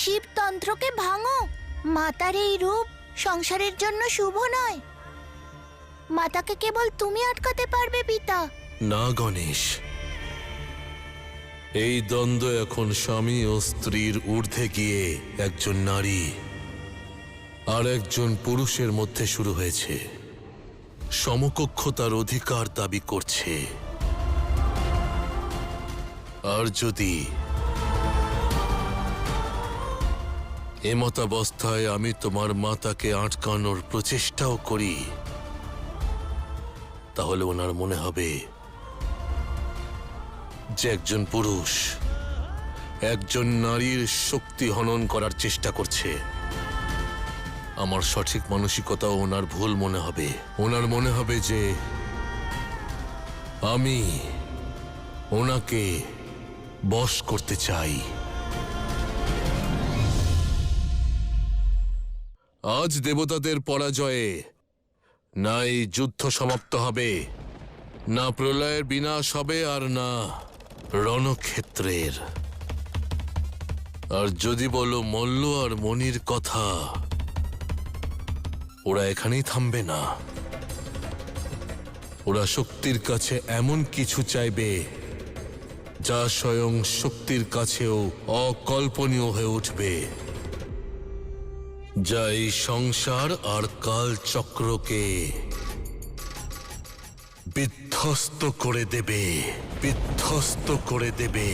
শিবতন্ত্রকে ভাঙো। মাতার এই রূপ সংসারের জন্য শুভ নয়। মাতাকে কেবল তুমি আটকাতে পারবে পিতা। না গণেশ, এই দ্বন্দ্ব এখন স্বামী ও স্ত্রীর ঊর্ধ্বে গিয়ে একজন নারী আর একজন পুরুষের মধ্যে শুরু হয়েছে। সমকক্ষতার অধিকার দাবি করছে। আর যদি এমতাবস্থায় আমি তোমার মাতাকে আটকানোর প্রচেষ্টাও করি, তাহলে ওনার মনে হবে যে একজন পুরুষ একজন নারীর শক্তি হনন করার চেষ্টা করছে। আমার সঠিক মানসিকতাও ওনার ভুল মনে হবে। ওনার মনে হবে যে আমি ওনাকে বশ করতে চাই। আজ দেবতাদের পরাজয়ে না এই যুদ্ধ সমাপ্ত হবে, না প্রলয়ের বিনাশ হবে, আর না রণক্ষেত্রের। আর যদি বলো মল্ল আর মনির কথা, ওরা এখানেই থামবে না। ওরা শক্তির কাছে এমন কিছু চাইবে যা স্বয়ং শক্তির কাছেও অকল্পনীয় হয়ে উঠবে, যা এই সংসার আর কালচক্রকে বিধ্বস্ত করে দেবে, বিধ্বস্ত করে দেবে,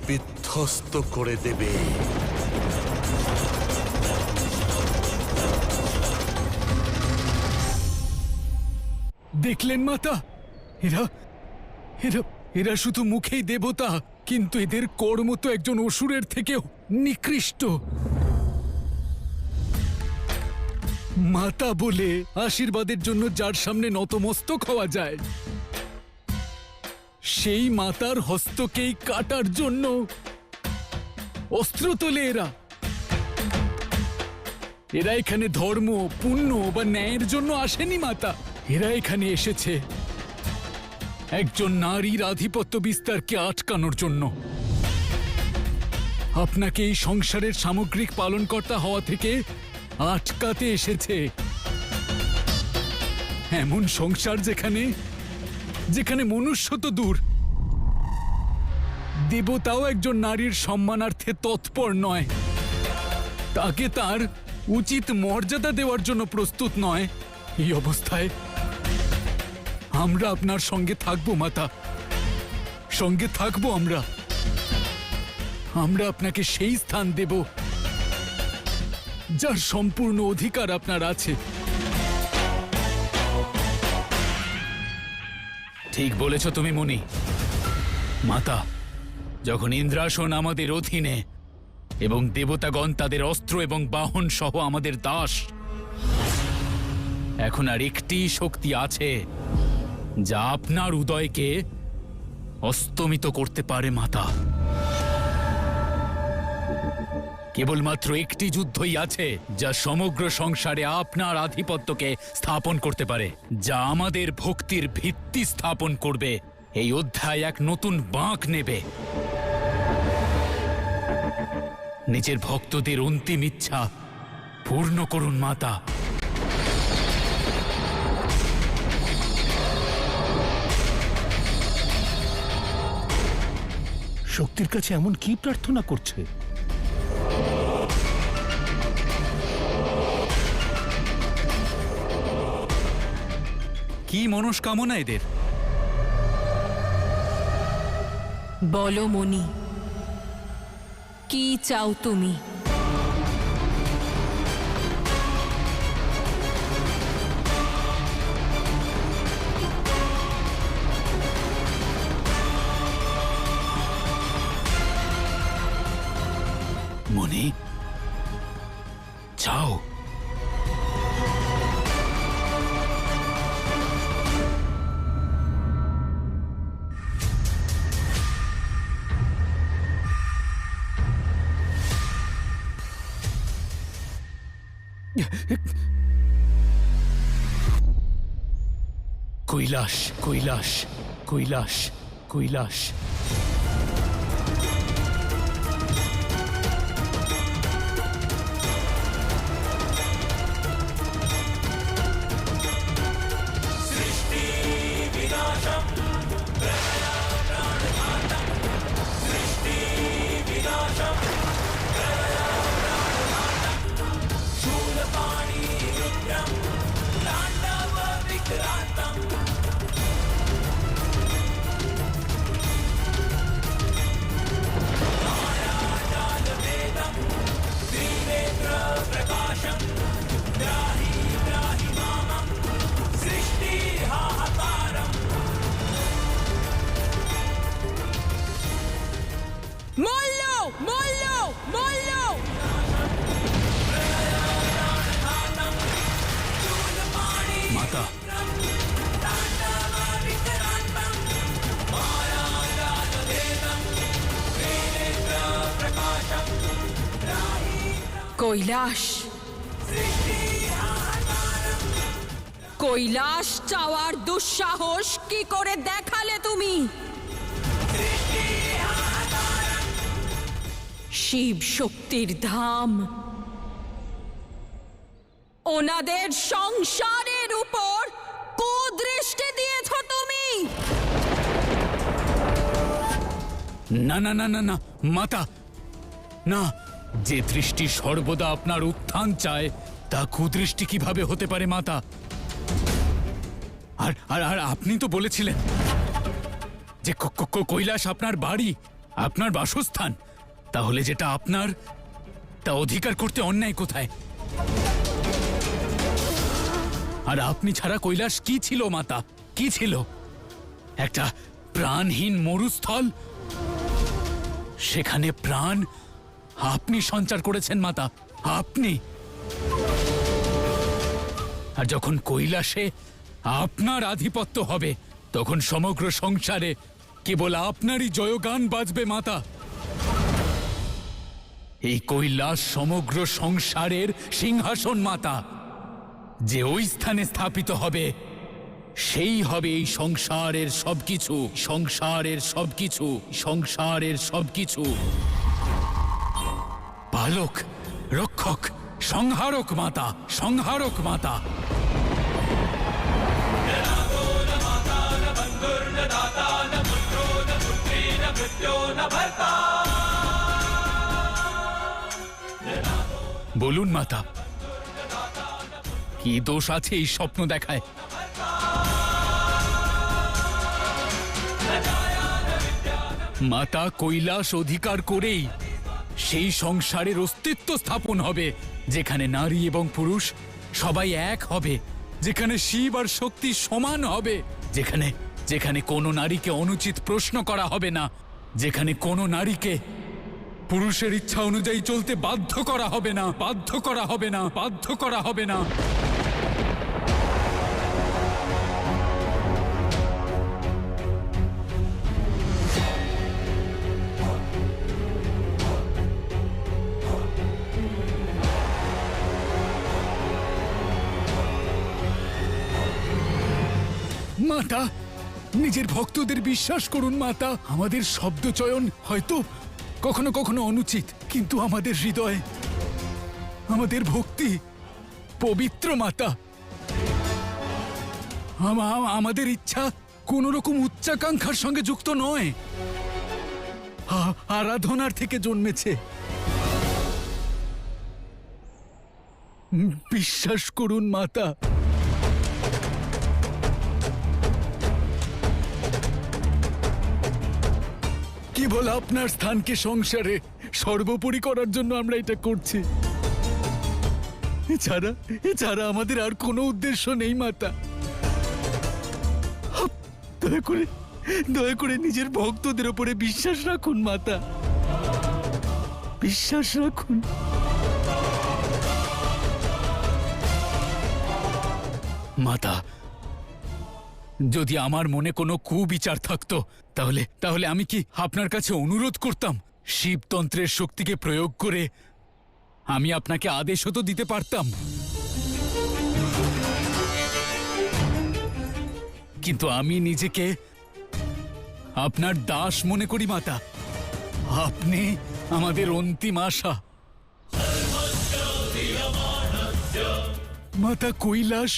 বিধ্বস্ত করে দেবে। দেখলেন মাতা, এরা এরা এরা শুধু মুখেই দেবতা, কিন্তু এদের কর্ম তো একজন অসুরের থেকেও নিকৃষ্ট। মাতা বলে আশীর্বাদের জন্য যার সামনে নতমস্তক হওয়া যায়, সেই মাতার হস্তকেই কাটার জন্য অস্ত্র তোলে এরা। এরা এখানে ধর্ম, পুণ্য বা ন্যায়ের জন্য আসেনি মাতা। এরা এখানে এসেছে একজন নারীর আধিপত্য বিস্তারকে আটকানোর জন্য। আপনাকে এই সংসারের সামগ্রিক পালনকর্তা হওয়া থেকে আটকাতে এসেছে। এমন সংসার যেখানে যেখানে মনুষ্য তো দূর, দেবতাও একজন নারীর সম্মানার্থে তৎপর নয়, তাকে তার উচিত মর্যাদা দেওয়ার জন্য প্রস্তুত নয়। এই অবস্থায় আমরা আপনার সঙ্গে থাকবো মাতা, সঙ্গে থাকবো আমরা। আমরা আপনাকে সেই স্থান দেব যার সম্পূর্ণ অধিকার আপনার আছে। ঠিক বলেছ তুমি মুনি। মাতা, যখন ইন্দ্রাসন আমাদের অধীনে এবং দেবতাগণ তাদের অস্ত্র এবং বাহন সহ আমাদের দাস, এখন আর একটি শক্তি আছে যা আপনার উদয়কে অস্তমিত করতে পারে মাতা। কেবলমাত্র একটি যুদ্ধই আছে যা সমগ্র সংসারে আপনার আধিপত্যকে স্থাপন করতে পারে, যা আমাদের ভক্তির ভিত্তি স্থাপন করবে। এই অধ্যায় এক নতুন বাঁক নেবে। নিজের ভক্তদের অন্তিম ইচ্ছা পূর্ণ করুন মাতা। শক্তির কাছে এমন কি প্রার্থনা করছে? কি মনস্কামনা এদের? বলো মনি, কি চাও তুমি? মনি, চাও? কৈলাস, কৈলাস, কৈলাস, কৈলাস। মল্ল মল্ল মল্ল মাতা, কৈলাস কৈলাস চাওয়ার দুঃসাহস কি করে দেখালে তুমি? শিব শক্তির ধাম, ওনাদের সংসারের উপর কুদৃষ্টি দিয়েছ তুমি। না না না না না মাতা, না, যে দৃষ্টি সর্বদা আপনার উত্থান চায় তা কুদৃষ্টি কিভাবে হতে পারে মাতা? আর আর আর আপনি তো বলেছিলেন যে কৈলাস আপনার বাড়ি, আপনার বাসস্থান। তাহলে যেটা আপনার তা অধিকার করতে অন্যায় কোথায়? আর আপনি ছাড়া কৈলাস কি ছিল মাতা, কি ছিল? একটা প্রাণহীন মরুস্থল, সেখানে প্রাণ আপনি সঞ্চার করেছেন মাতা, আপনি। আর যখন কৈলাসে আপনার আধিপত্য হবে তখন সমগ্র সংসারে কেবল আপনারই জয়গান বাজবে মাতা। এই কৈলাস সমগ্র সংসারের সিংহাসন মাতা। যে ওই স্থানে স্থাপিত হবে সেই হবে এই সংসারের সবকিছু, সংসারের সবকিছু, সংসারের সবকিছু। পালক, রক্ষক, সংহারক মাতা, সংহারক মাতা। বলুন মাতা, কি দোষ আছে এই স্বপ্ন দেখায়? মাতা, কৈলাস অধিকার করেই সেই সংসারের অস্তিত্ব স্থাপন হবে যেখানে নারী এবং পুরুষ সবাই এক হবে, যেখানে শিব আর শক্তি সমান হবে, যেখানে যেখানে কোনো নারীকে অনুচিত প্রশ্ন করা হবে না, যেখানে কোনো নারীকে পুরুষের ইচ্ছা অনুযায়ী চলতে বাধ্য করা হবে না, বাধ্য করা হবে না, বাধ্য করা হবে না। মাতা, নিজের ভক্তদের বিশ্বাস করুন মাতা। আমাদের শব্দচয়ন হয়তো কখনো কখনো অনুচিত, কিন্তু আমাদের হৃদয়, আমাদের ভক্তি পবিত্র মাতা। আমাদের ইচ্ছা কোন রকম উচ্চাকাঙ্ক্ষার সঙ্গে যুক্ত নয়, আরাধনার থেকে জন্মেছে। বিশ্বাস করুন মাতা। কেবল আপনার স্থানকে সংসারে সর্বোপরি করার জন্য আমরা এটা করছি। এছাড়া আমাদের আর কোনো উদ্দেশ্য নেই মাতা। দয়া করে নিজের ভক্তদের উপরে বিশ্বাস রাখুন মাতা, বিশ্বাস রাখুন। মাতা, যদি আমার মনে কোনো কুবিচার থাকতো তাহলে আমি কি আপনার কাছে অনুরোধ করতাম? শিবতন্ত্রের শক্তিকে প্রয়োগ করে আমি আপনাকে আদেশও তো দিতে পারতাম, কিন্তু আমি নিজেকে আপনার দাস মনে করি মাতা। আপনি আমাদের অন্তিম আশা মাতা। কৈলাস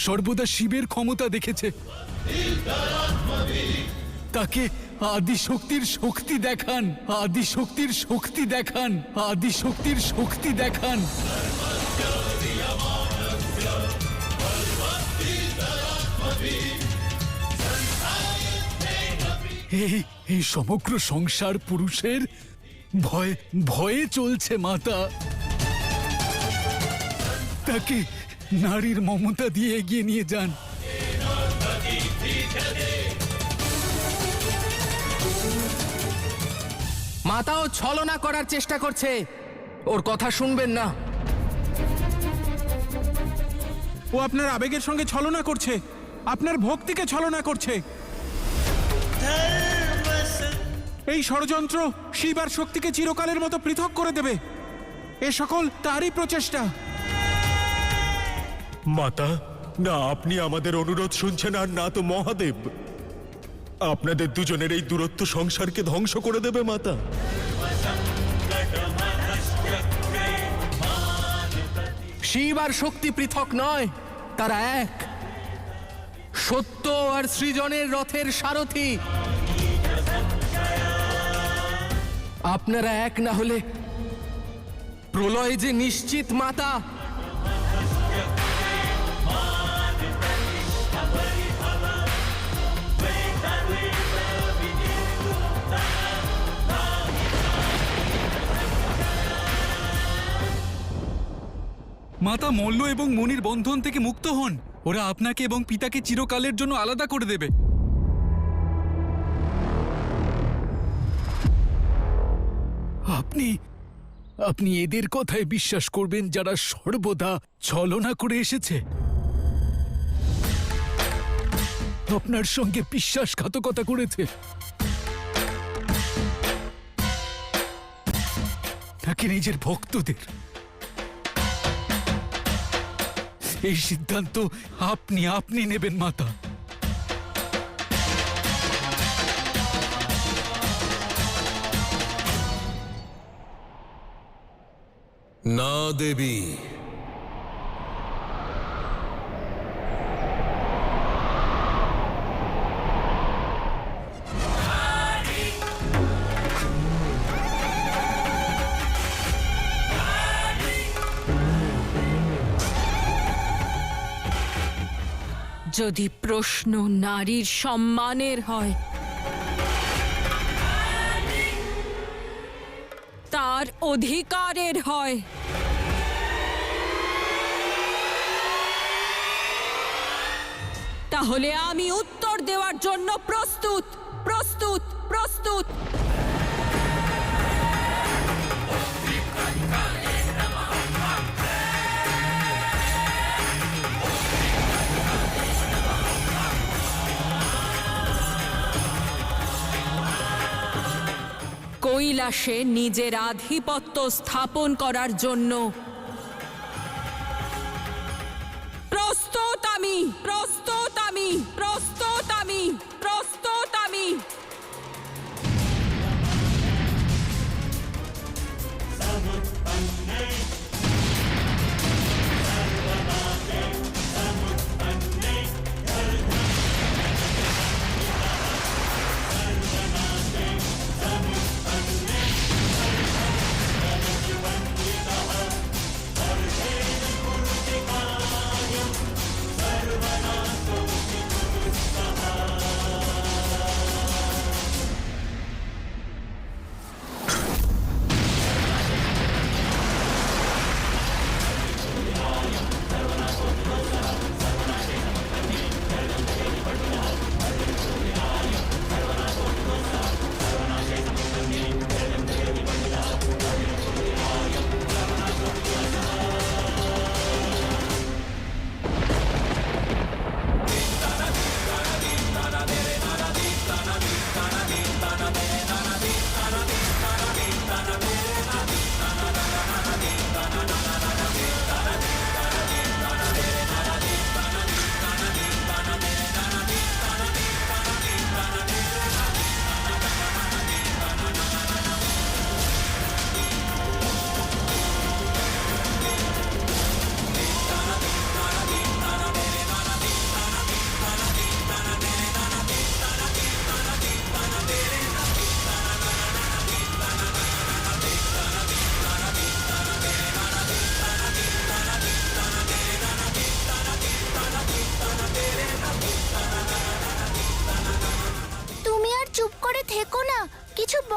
সর্বদা শিবের ক্ষমতা দেখেছে, তাকে আদিশক্তির শক্তি দেখান, আদিশক্তির শক্তি দেখান, আদিশক্তির শক্তি দেখান। এই সমগ্র সংসার পুরুষের ভয়ে চলছে মাতা। তাকে নারীর মমতা দিয়ে এগিয়ে নিয়ে যান। মাতাও ছলনা করার চেষ্টা করছে, ওর কথা শুনবেন না। ও আপনার আবেগের সঙ্গে ছলনা করছে, আপনার ভক্তিকে ছলনা করছে। এই ষড়যন্ত্র শিব আর শক্তিকে চিরকালের মতো পৃথক করে দেবে। এ সকল তারই প্রচেষ্টা। মাতা, না আপনি আমাদের অনুরোধ শুনছেন আর না তো মহাদেব। আপনাদের দুজনের এই দূরত্ব সংসারকে ধ্বংস করে দেবে মাতা। শিব আর শক্তি পৃথক নয়, তারা এক। সত্য আর সৃজনের রথের সারথি। আপনারা এক না হলে প্রলয় যে নিশ্চিত মাতা। মাতা মল্ল এবং মনির বন্ধন থেকে মুক্ত হন। ওরা আপনাকে এবং পিতাকে চিরকালের জন্য আলাদা করে দেবে। আপনি এদের কথায় বিশ্বাস করবেন যারা সর্বদা ছলনা করে এসেছে? আপনার সঙ্গে বিশ্বাসঘাতকতা করেছে, নাকি নিজের ভক্তদের? এই সিদ্ধান্ত আপনি নেবেন মাতা। না দেবী, যদি প্রশ্ন নারীর সম্মানের হয়, তার অধিকারের হয়, তাহলে আমি উত্তর দেওয়ার জন্য প্রস্তুত প্রস্তুত প্রস্তুত। কৈলাসে নিজের আধিপত্য স্থাপন করার জন্য প্রস্তুত আমি, প্রস্তুত আমি, প্রস্তুত আমি, প্রস্তুত আমি।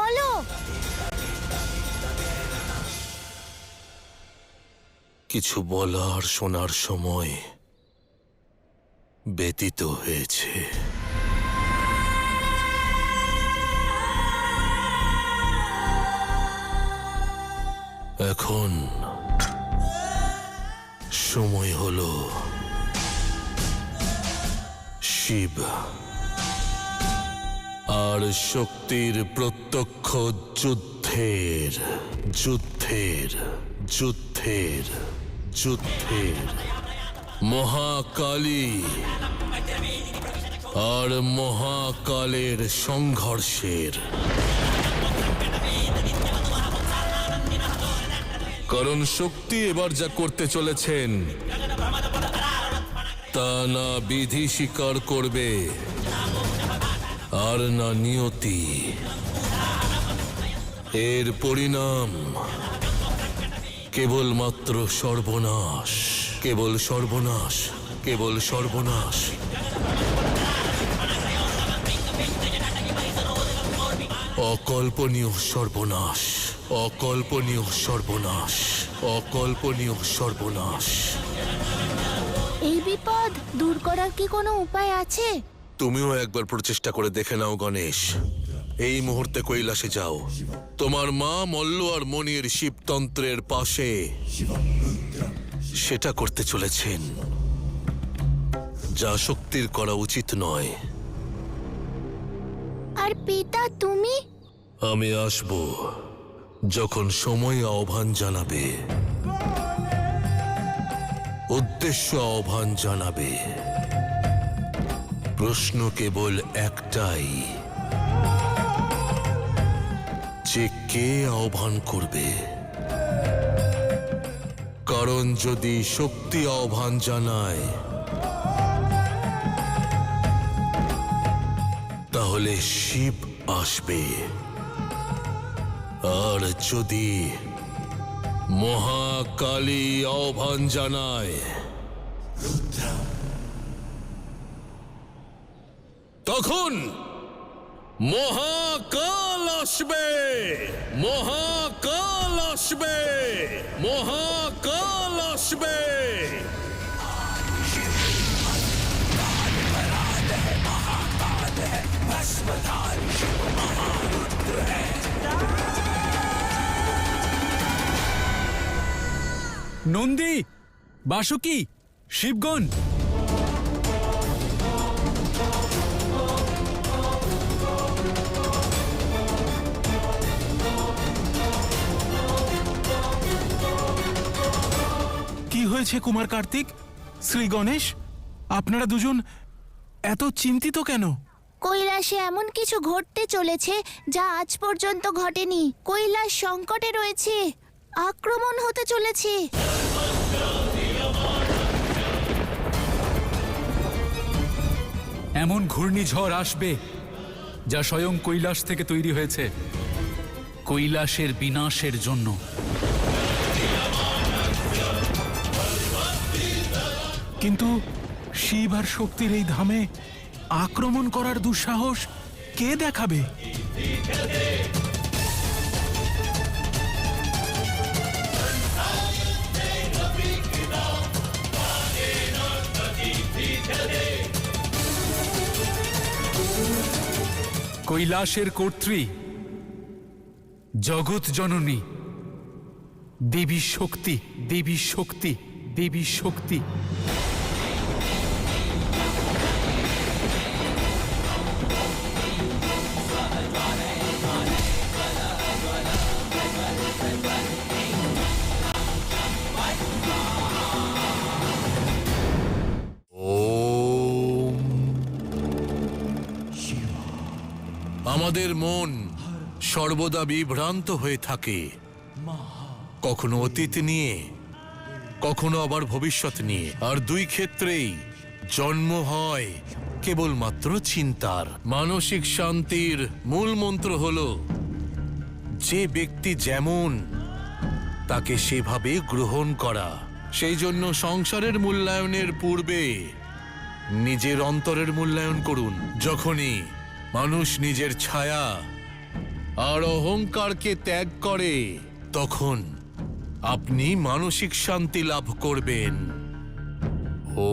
বলো। কিছু বলার শোনার সময় ব্যতীত হয়েছে। এখন সময় হলো শিব আর শক্তির প্রত্যক্ষ যুদ্ধের যুদ্ধের যুদ্ধের যুদ্ধের মহাকালী আর মহাকালের সংঘর্ষের। কারণ শক্তি এবার যা করতে চলেছেন তা না বিধি স্বীকার করবে আর না নিয়তি। এর পরিণাম কেবলমাত্র সর্বনাশ, কেবল সর্বনাশ, কেবল সর্বনাশ। অকল্পনীয় সর্বনাশ, অকল্পনীয় সর্বনাশ, অকল্পনীয় সর্বনাশ। এই বিপদ দূর করার কি কোনো উপায় আছে? তুমিও একবার প্রচেষ্টা করে দেখে নাও গণেশ। এই মুহূর্তে কৈলাসে যাও। তোমার মা মল্ল আর মনির শিবতন্ত্রের পাশে সেটা করতে চলেছেন যা শক্তির করা উচিত নয়। আর পিতা তুমি? আমি আসব যখন সময় আহ্বান জানাবে, উদ্দেশ্য আহ্বান জানাবে। প্রশ্ন কেবল একটাই, যে কে আহ্বান করবে। কারণ যদি শক্তি আহ্বান জানায় তাহলে শিব আসবে, আর যদি মহাকালী আহ্বান জানায় তখন মহাকাল আসবে, মহাকাল আসবে, মহাকাল আসবে। নন্দী, বাসুকি, শিবগণ, কি হয়েছে কুমার কার্তিক, শ্রী গণেশ? আপনারা দুজন এত চিন্তিত কেন? কৈলাসে এমন কিছু ঘটতে চলেছে যা আজ পর্যন্ত ঘটেনি। কৈলাস সংকটে রয়েছে, আক্রমণ হতে চলেছে। এমন ঘূর্ণিঝড় আসবে যা স্বয়ং কৈলাস থেকে তৈরি হয়েছে, কৈলাসের বিনাশের জন্য। কিন্তু শিব আর শক্তির এই ধামে আক্রমণ করার দুঃসাহস কে দেখাবে? কৈলাসের কর্ত্রী, জগৎ জননী, দেবী শক্তি, দেবী শক্তি, দেবী শক্তি। আমাদের মন সর্বদা বিভ্রান্ত হয়ে থাকে, কখনো অতীত নিয়ে, কখনো আবার ভবিষ্যৎ নিয়ে। আর দুই ক্ষেত্রেই জন্ম হয় কেবলমাত্র চিন্তার। মানসিক শান্তির মূল মন্ত্র হলো যে ব্যক্তি যেমন তাকে সেভাবে গ্রহণ করা। সেই জন্য সংসারের মূল্যায়নের পূর্বে নিজের অন্তরের মূল্যায়ন করুন। যখনই মানুষ নিজের ছায়া আর অহংকারকে ত্যাগ করে, তখন আপনি মানসিক শান্তি লাভ করবেন। ও